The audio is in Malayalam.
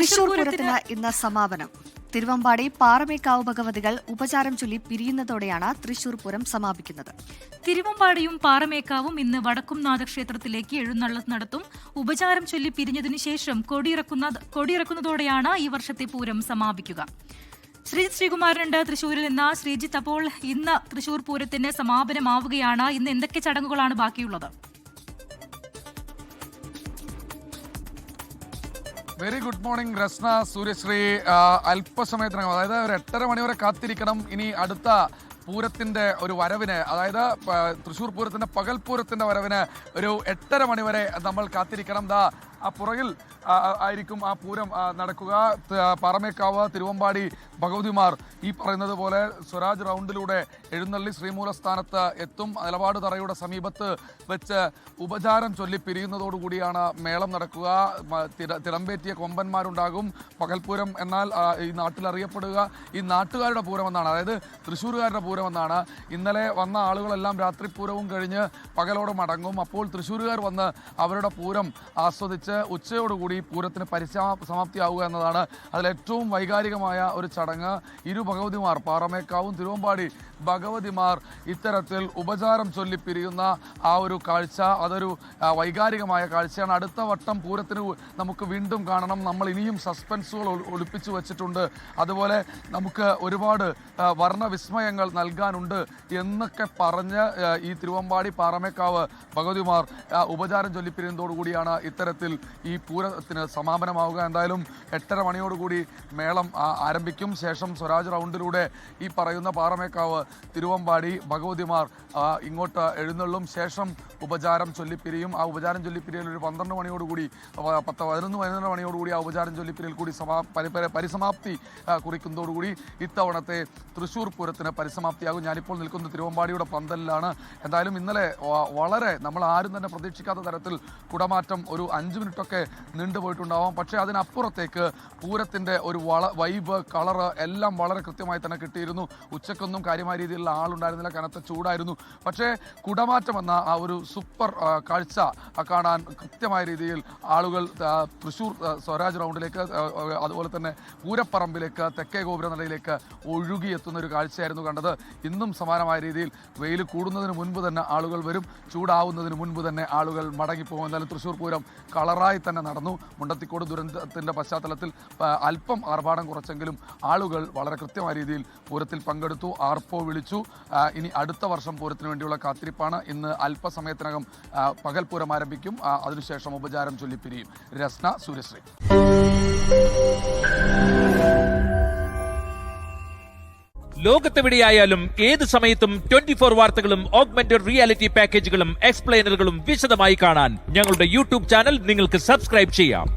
തൃശൂർ പൂരത്തിന് ഇന്ന് സമാപനം. തിരുവമ്പാടി പാറമേക്കാവ് ഭഗവതികൾ ഉപചാരം ചൊല്ലി പിരിയുന്നതോടെയാണ് തൃശൂർ പൂരം സമാപിക്കുന്നത്. തിരുവമ്പാടിയും പാറമേക്കാവും ഇന്ന് വടക്കുംനാഥ ക്ഷേത്രത്തിലേക്ക് എഴുന്നള്ളത്ത് നടത്തും. ഉപചാരം ചൊല്ലി പിരിഞ്ഞതിനു ശേഷം കൊടിയിറക്കുന്നതോടെയാണ് ഈ വർഷത്തെ പൂരം സമാപിക്കുക. ശ്രീജിത്ത് ശ്രീകുമാരനുണ്ട് തൃശൂരിൽ നിന്ന്. ശ്രീജിത്ത്, അപ്പോൾ ഇന്ന് തൃശൂർ പൂരത്തിന് സമാപനമാവുകയാണ്. ഇന്ന് എന്തൊക്കെ ചടങ്ങുകളാണ് ബാക്കിയുള്ളത്? Very good morning Rasna, Suryasree. അല്പസമയത്തിനകം, അതായത് ഒരു 8:30 മണി വരെ കാത്തിരിക്കണം ഇനി അടുത്ത പൂരത്തിന്റെ ഒരു വരവിന്. അതായത് തൃശ്ശൂർ പൂരത്തിന്റെ പകൽപൂരത്തിന്റെ വരവിന് ഒരു 8:30 മണി വരെ നമ്മൾ കാത്തിരിക്കണം. ആ പുറകിൽ ആയിരിക്കും ആ പൂരം നടക്കുക. പാറമേക്കാവ്, തിരുവമ്പാടി ഭഗവതിമാർ ഈ പറയുന്നത് പോലെ സ്വരാജ് റൗണ്ടിലൂടെ എഴുന്നള്ളി ശ്രീമൂലസ്ഥാനത്ത് എത്തും. നിലപാട് തറയുടെ സമീപത്ത് വെച്ച് ഉപചാരം ചൊല്ലി പിരിയുന്നതോടുകൂടിയാണ് മേളം നടക്കുക. തിടമ്പേറ്റിയ കൊമ്പന്മാരുണ്ടാകും. പകൽപൂരം എന്നാൽ ഈ നാട്ടിൽ അറിയപ്പെടുക ഈ നാട്ടുകാരുടെ പൂരമെന്നാണ്, അതായത് തൃശ്ശൂരുകാരുടെ പൂരമെന്നാണ്. ഇന്നലെ വന്ന ആളുകളെല്ലാം രാത്രി പൂരവും കഴിഞ്ഞ് പകലോടെ മടങ്ങും. അപ്പോൾ തൃശ്ശൂരുകാർ വന്ന് അവരുടെ പൂരം ആസ്വദിച്ച് ഉച്ചയോടുകൂടി പൂരത്തിന് പരിസമാപ്തിയാവുക എന്നതാണ് അതിലേറ്റവും വൈകാരികമായ ഒരു ചടങ്ങ്. ഇരു ഭഗവതിമാർ, പാറമേക്കാവും തിരുവമ്പാടി ഭഗവതിമാർ ഇത്തരത്തിൽ ഉപചാരം ചൊല്ലി പിരിയുന്ന ആ ഒരു കാഴ്ച, അതൊരു വൈകാരികമായ കാഴ്ചയാണ്. അടുത്ത വട്ടം പൂരത്തിന് നമുക്ക് വീണ്ടും കാണണം. നമ്മൾ ഇനിയും സസ്പെൻസുകൾ ഒളിപ്പിച്ചു വച്ചിട്ടുണ്ട്. അതുപോലെ നമുക്ക് ഒരുപാട് വർണ്ണവിസ്മയങ്ങൾ നൽകാനുണ്ട് എന്നൊക്കെ പറഞ്ഞ് ഈ തിരുവമ്പാടി പാറമേക്കാവ് ഭഗവതിമാർ ഉപചാരം ചൊല്ലിപ്പിരിയുന്നതോടുകൂടിയാണ് ഇത്തരത്തിൽ ഈ പൂരത്തിന് സമാപനമാവുക. എന്തായാലും 8:30 മണിയോടുകൂടി മേളം ആരംഭിക്കും. ശേഷം സ്വരാജ് റൗണ്ടിലൂടെ ഈ പറയുന്ന പാറമേക്കാവ്, തിരുവമ്പാടി ഭഗവതിമാർ ഇങ്ങോട്ട് എഴുന്നള്ളും. ശേഷം ഉപചാരം ചൊല്ലിപ്പിരിയും. ആ ഉപചാരം ചൊല്ലിപ്പിരിയൽ ഒരു 12 മണിയോടുകൂടി 11 മണിയോടുകൂടി ആ ഉപചാരം ചൊല്ലിപ്പിരിയൽ കൂടി പരിസമാപ്തി കുറിക്കുന്നതോടുകൂടി ഇത്തവണത്തെ തൃശ്ശൂർ പൂരത്തിന് പരിസമാപ്തിയാകും. ഞാനിപ്പോൾ നിൽക്കുന്ന തിരുവമ്പാടിയുടെ പന്തലിലാണ്. എന്തായാലും ഇന്നലെ വളരെ നമ്മൾ ആരും തന്നെ പ്രതീക്ഷിക്കാത്ത തരത്തിൽ കുടമാറ്റം ഒരു 5 മിനിറ്റൊക്കെ നീണ്ടുപോയിട്ടുണ്ടാവാം. പക്ഷേ അതിനപ്പുറത്തേക്ക് പൂരത്തിൻ്റെ ഒരു വൈബ്, കളറ് എല്ലാം വളരെ കൃത്യമായി തന്നെ കിട്ടിയിരുന്നു. ഉച്ചക്കൊന്നും കാര്യമായ രീതിയിലുള്ള ആളുണ്ടായിരുന്നില്ല, കനത്ത ചൂടായിരുന്നു. പക്ഷേ കുടമാറ്റം എന്ന ആ ഒരു സൂപ്പർ കാഴ്ച കാണാൻ കൃത്യമായ രീതിയിൽ ആളുകൾ തൃശ്ശൂർ സ്വരാജ് റൗണ്ടിലേക്ക്, അതുപോലെ തന്നെ പൂരപ്പറമ്പിലേക്ക്, തെക്കേ ഗോപുരനടയിലേക്ക് ഒഴുകിയെത്തുന്ന ഒരു കാഴ്ചയായിരുന്നു കണ്ടത്. ഇന്നും സമാനമായ രീതിയിൽ വെയിൽ കൂടുന്നതിന് മുൻപ് തന്നെ ആളുകൾ വരും, ചൂടാവുന്നതിന് മുൻപ് തന്നെ ആളുകൾ മടങ്ങിപ്പോകും. എന്നാലും തൃശ്ശൂർ പൂരം കളറായി തന്നെ നടന്നു. മുണ്ടത്തിക്കോട് ദുരന്തത്തിൻ്റെ പശ്ചാത്തലത്തിൽ അല്പം ആർഭാടം കുറച്ചെങ്കിലും ആളുകൾ വളരെ കൃത്യമായ രീതിയിൽ പൂരത്തിൽ പങ്കെടുത്തു, ആർപ്പോ വിളിച്ചു. ഇനി അടുത്ത വർഷം പൂരത്തിന് വേണ്ടിയുള്ള കാത്തിരിപ്പാണ്. ഇന്ന് അല്പസമയത്തിനകം പകൽപൂരം ആരംഭിക്കും. അതിനുശേഷം ഉപചാരം ചൊല്ലിപ്പിരിയും. രസ്ന, സൂര്യശ്രീ. ലോകത്തെവിടെയായാലും ഏത് സമയത്തും 24 വാർത്തകളും ഓഗ്മെന്റഡ് റിയാലിറ്റി പാക്കേജുകളും എക്സ്പ്ലെയിനറുകളും വിശദമായി കാണാൻ ഞങ്ങളുടെ യൂട്യൂബ് ചാനൽ നിങ്ങൾക്ക് സബ്സ്ക്രൈബ് ചെയ്യാം.